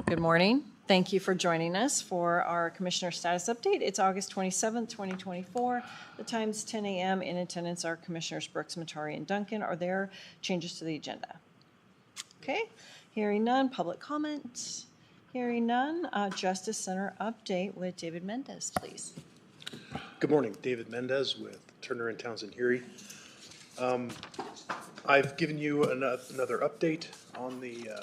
Good morning. Thank you for joining us for our Commissioner Status Update. It's August 27th, 2024. The time's 10 a.m. In attendance are Commissioners Brooks, Matari, and Duncan. Are there changes to the agenda? Okay. Hearing none. Public comment? Hearing none. Justice Center Update with David Mendez, please. Good morning. David Mendez with Turner and Townsend Heery. I've given you another update on the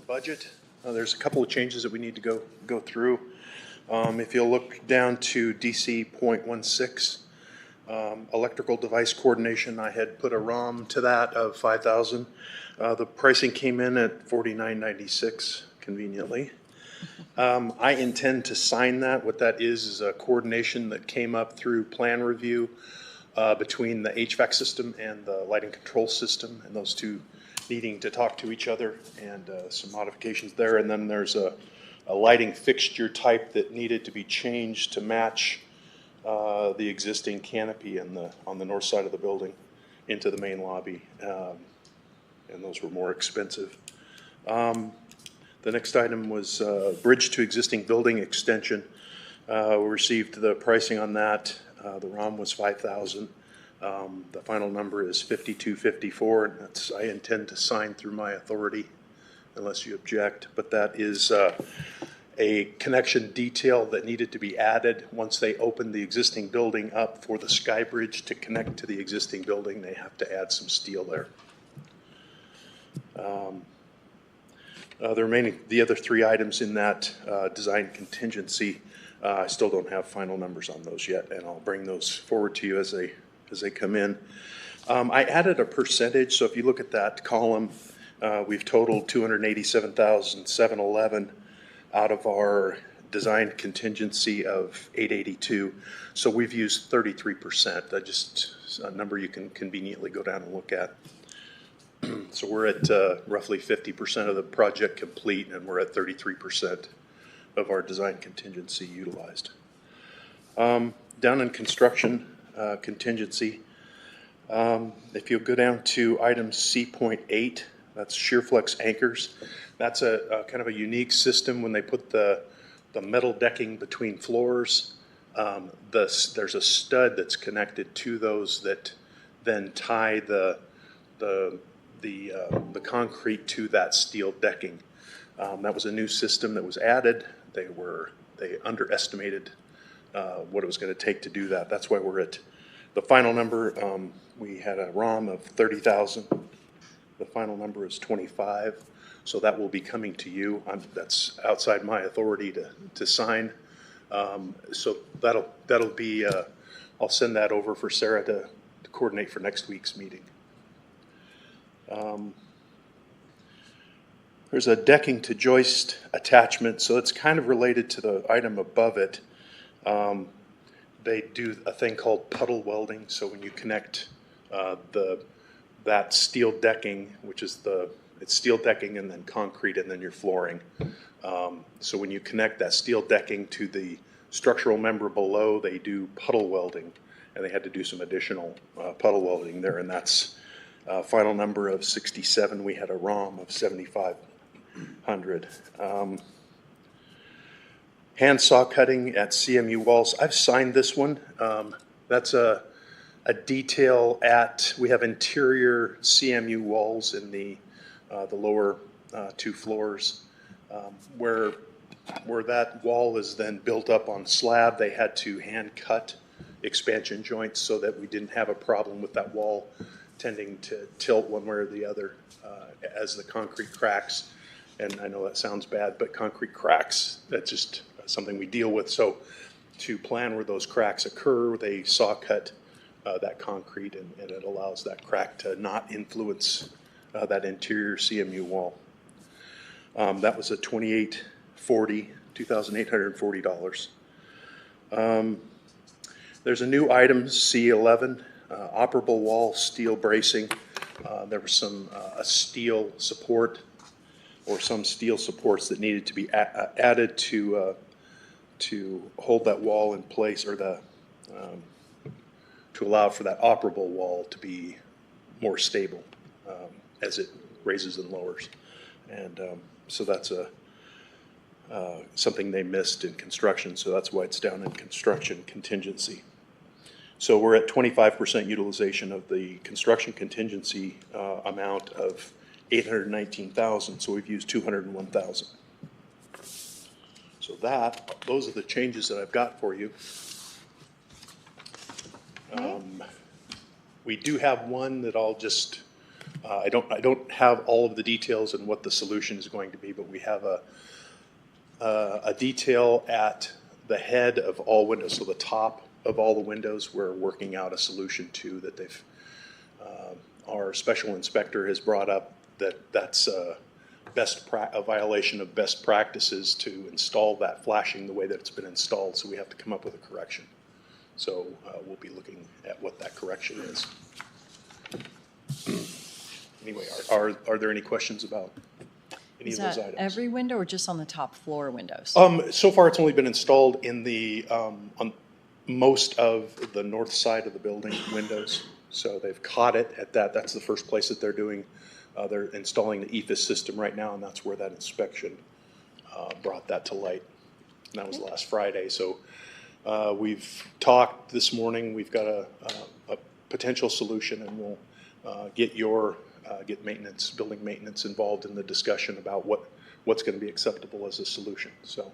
budget. There's a couple of changes that we need to go through. If you'll look down to DC .16, electrical device coordination, I had put a ROM to that of $5,000. The pricing came in at $49.96 conveniently. I intend to sign that. What that is a coordination that came up through plan review between the HVAC system and the lighting control system, and those two needing to talk to each other, and some modifications there. And then there's a lighting fixture type that needed to be changed to match the existing canopy on the north side of the building into the main lobby, and those were more expensive. The next item was bridge to existing building extension. We received the pricing on that. The ROM was $5,000. The final number is $52.54, and that's, I intend to sign through my authority unless you object. But that is a connection detail that needed to be added once they opened the existing building up for the sky bridge to connect to the existing building. They have to add some steel there. The other three items in that design contingency, I still don't have final numbers on those yet, and I'll bring those forward to you as they come in. I added a percentage, so if you look at that column, we've totaled $287,711 out of our design contingency of $882. So we've used 33%. Just a number you can conveniently go down and look at. So we're at roughly 50% of the project complete, and we're at 33% of our design contingency utilized. Down in construction contingency, if you go down to item C.8, that's shear flex anchors. That's a kind of a unique system when they put the metal decking between floors. There's a stud that's connected to those that then tie the concrete to that steel decking. That was a new system that was added. They underestimated what it was going to take to do that. That's why we're at the final number. We had a ROM of $30,000. The final number is $25,000. So that will be coming to you. That's outside my authority to sign. So that'll be. I'll send that over for Sarah to coordinate for next week's meeting. There's a decking to joist attachment, so it's kind of related to the item above it. They do a thing called puddle welding, so when you connect that steel decking, which is it's steel decking and then concrete and then your flooring. So when you connect that steel decking to the structural member below, they do puddle welding, and they had to do some additional puddle welding there, and that's final number of 67. We had a ROM of 7,500. Hand saw cutting at CMU walls. I've signed this one. That's a detail we have interior CMU walls in the lower two floors. Where that wall is then built up on slab, they had to hand cut expansion joints so that we didn't have a problem with that wall tending to tilt one way or the other as the concrete cracks. And I know that sounds bad, but concrete cracks, that's just something we deal with. So to plan where those cracks occur, they saw cut that concrete, and it allows that crack to not influence that interior CMU wall. That was a $2,840. There's a new item, C11, operable wall steel bracing. There was some steel support or some steel supports that needed to be added to hold that wall in place, or to allow for that operable wall to be more stable as it raises and lowers. And so that's something they missed in construction, so that's why it's down in construction contingency. So we're at 25% utilization of the construction contingency amount of 819,000, so we've used 201,000. So those are the changes that I've got for you. We do have one that I'll just, I don't have all of the details and what the solution is going to be, but we have a detail at the head of all windows, so the top of all the windows. We're working out a solution to that they've, our special inspector has brought up that's a violation of best practices to install that flashing the way that it's been installed, so we have to come up with a correction. So we'll be looking at what that correction is. Anyway, are there any questions about any Is of those that items? every window or just on the top floor windows? So far, it's only been installed in the on most of the north side of the building windows. So they've caught it at that. That's the first place that they're doing. They're installing the EFIS system right now, and that's where that inspection brought that to light. And that was last Friday. So we've talked this morning. We've got a potential solution, and we'll get building maintenance involved in the discussion about what's going to be acceptable as a solution. So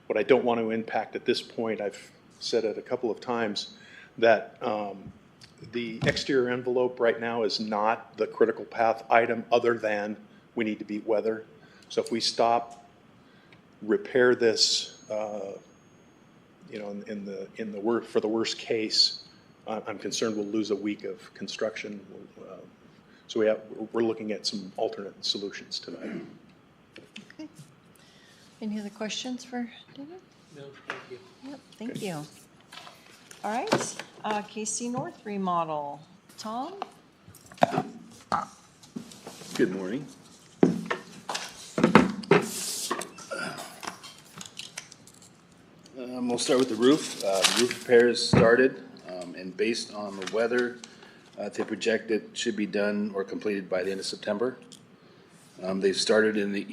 what I don't want to impact at this point, I've said it a couple of times, that the exterior envelope right now is not the critical path item, other than we need to beat weather. So if we stop, repair this, for the worst case, I'm concerned we'll lose a week of construction. So we're looking at some alternate solutions to that. Okay. Any other questions for David? No, thank you. Yep, thank you. All right, KC North Remodel. Tom? Good morning. We'll start with the roof. The roof repairs started, and based on the weather, they project it should be done or completed by the end of September. They've started in the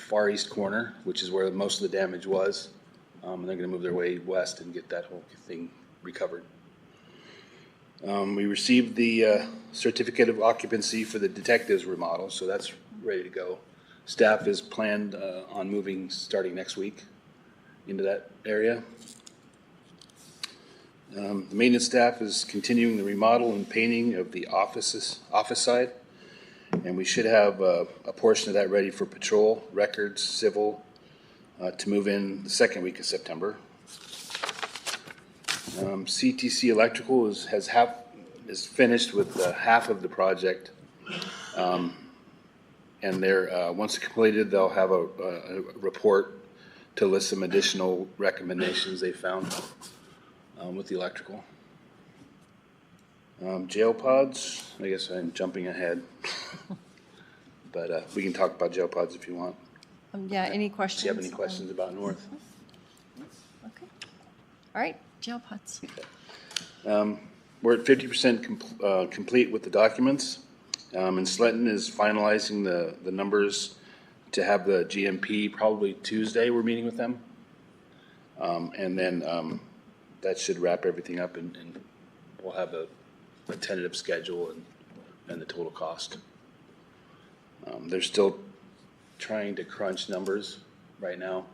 far east corner, which is where most of the damage was. And they're going to move their way west and get that whole thing recovered. We received the certificate of occupancy for the detectives remodel, so that's ready to go. Staff is planned on moving starting next week into that area. The maintenance staff is continuing the remodel and painting of the office side, and we should have a portion of that ready for patrol, records, civil, to move in the second week of September. CTC Electrical is finished with half of the project, and they're once completed, they'll have a report to list some additional recommendations they found with the electrical. Jail pods, I guess I'm jumping ahead, but we can talk about jail pods if you want. Yeah, any questions? Do you have any questions about North? Okay. All right, jail pods. We're at 50% complete with the documents, and Sletton is finalizing the numbers to have the GMP probably Tuesday. We're meeting with them, and then that should wrap everything up, and we'll have a tentative schedule and the total cost. They're still trying to crunch numbers right now.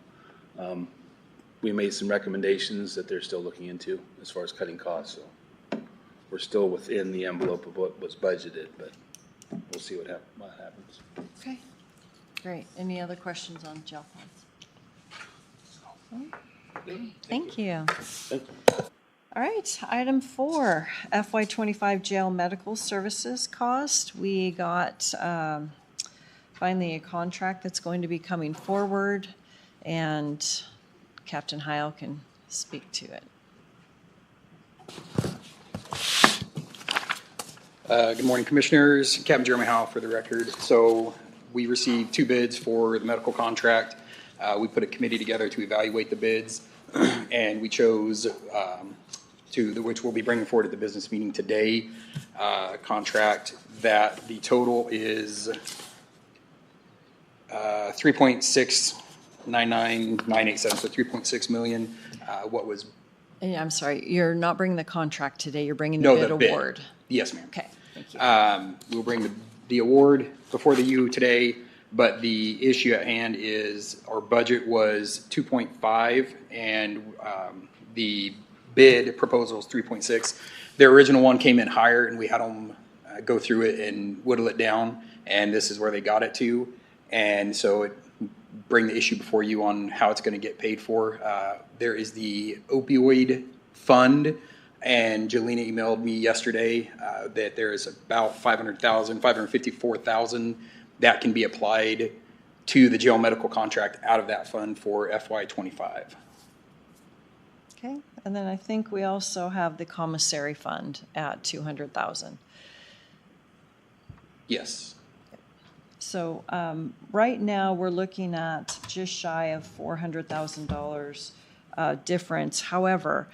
We made some recommendations that they're still looking into as far as cutting costs. So we're still within the envelope of what was budgeted, but we'll see what happens. Okay, great. Any other questions on jail pods? Thank you. All right, item 4, FY25 jail medical services cost. We got finally a contract that's going to be coming forward, and Captain Heil can speak to it. Good morning, Commissioners. Captain Jeremy Howe for the record. So we received 2 bids for the medical contract. We put a committee together to evaluate the bids, and we chose which we'll be bringing forward at the business meeting today, contract that the total is $3.6 99,987, so 3.6 million. What was, And I'm sorry, you're not bringing the contract today, you're bringing the no, bid the bid. award. Yes, ma'am. Okay, thank you. We'll bring the award before the U today, but the issue at hand is our budget was 2.5 and the bid proposal is 3.6. Their original one came in higher and we had them go through it and whittle it down, and this is where they got it to. And so it bring the issue before you on how it's going to get paid for. There is the opioid fund, and Jelena emailed me yesterday that there is about 554,000 that can be applied to the jail medical contract out of that fund for FY25. Okay, and then I think we also have the commissary fund at 200,000. Yes. So right now, we're looking at just shy of $400,000 difference. However,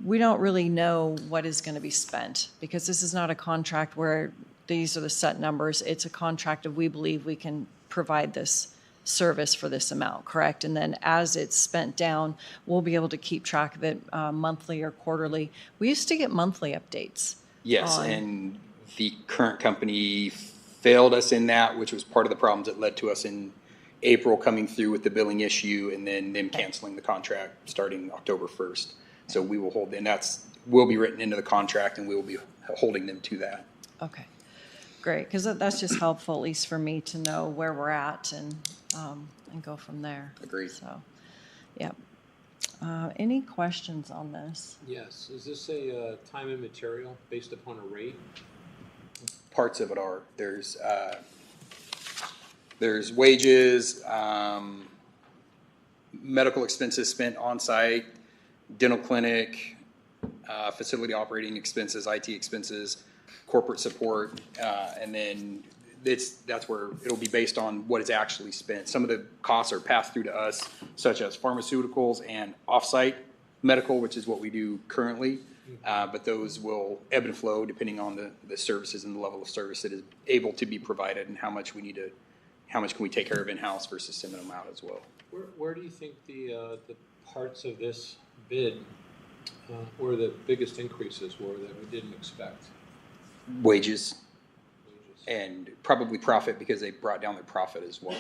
we don't really know what is going to be spent because this is not a contract where these are the set numbers. It's a contract of we believe we can provide this service for this amount, correct? And then as it's spent down, we'll be able to keep track of it monthly or quarterly. We used to get monthly updates. Yes, and the current company failed us in that, which was part of the problems that led to us in April coming through with the billing issue and then them canceling the contract starting October 1st. So we will hold, and will be written into the contract and we will be holding them to that. Okay, great, because that's just helpful, at least for me, to know where we're at and go from there. Agreed. So, yeah. Any questions on this? Yes. Is this a time and material based upon a rate? Parts of it are. There's wages, medical expenses spent on site, dental clinic, facility operating expenses, IT expenses, corporate support, and then that's where it'll be based on what is actually spent. Some of the costs are passed through to us, such as pharmaceuticals and off-site medical, which is what we do currently. But those will ebb and flow depending on the services and the level of service that is able to be provided and how much can we take care of in-house versus sending them out as well. Where do you think the parts of this bid where the biggest increases were that we didn't expect? Wages and probably profit because they brought down their profit as well.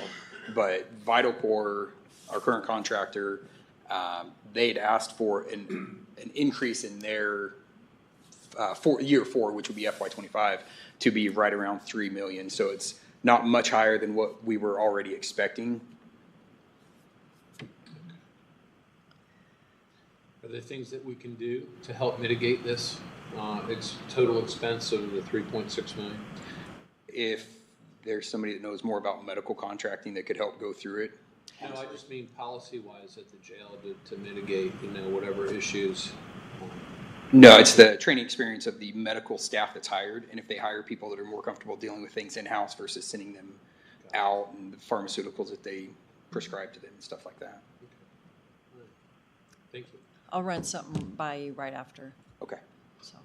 But Vital Core, our current contractor, they'd asked for an increase in their year 4, which would be FY25, to be right around $3 million. So it's not much higher than what we were already expecting. Are there things that we can do to help mitigate this total expense of the $3.6 million? If there's somebody that knows more about medical contracting that could help go through it. No, I just mean policy-wise at the jail to mitigate, whatever issues. No, it's the training experience of the medical staff that's hired, and if they hire people that are more comfortable dealing with things in-house versus sending them out and the pharmaceuticals that they prescribe to them and stuff like that. Okay. All right. Thank you. I'll run something by you right after. Okay. So,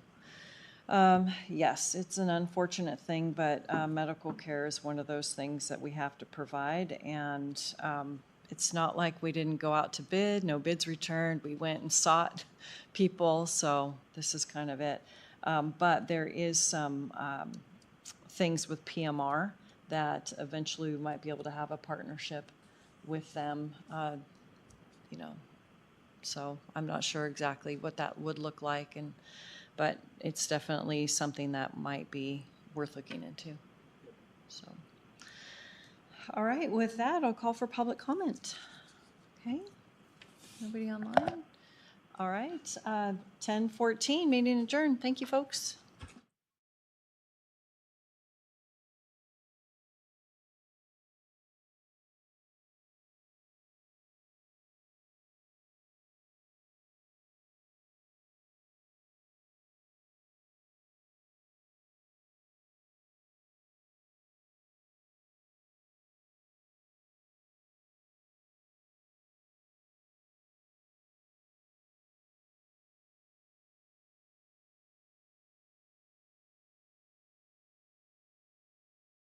yes, it's an unfortunate thing, but medical care is one of those things that we have to provide, and it's not like we didn't go out to bid, no bids returned, we went and sought people, so this is kind of it. But there is some things with PMR that eventually we might be able to have a partnership with them, so I'm not sure exactly what that would look like, but it's definitely something that might be worth looking into. So, all right, with that, I'll call for public comment. Okay, nobody online? All right, 10:14, meeting adjourned. Thank you, folks.